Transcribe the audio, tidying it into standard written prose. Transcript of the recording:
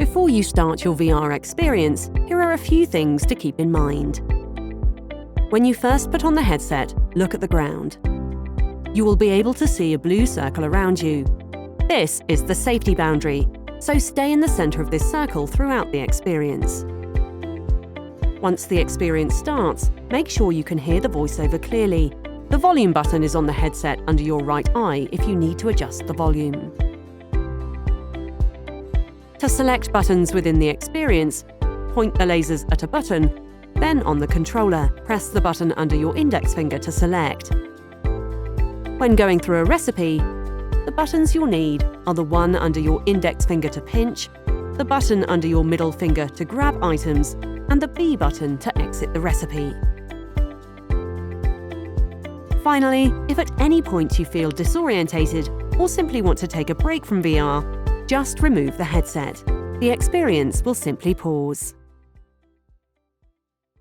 Before you start your VR experience, here are a few things to keep in mind. When you first put on the headset, look at the ground. You will be able to see a blue circle around you. This is the safety boundary, so stay in the center of this circle throughout the experience. Once the experience starts, make sure you can hear the voiceover clearly. The volume button is on the headset under your right eye if you need to adjust the volume. To select buttons within the experience, point the lasers at a button, then on the controller, press the button under your index finger to select. When going through a recipe, the buttons you'll need are the one under your index finger to pinch, the button under your middle finger to grab items, and the B button to exit the recipe. Finally, if at any point you feel disorientated or simply want to take a break from VR, just remove the headset. The experience will simply pause.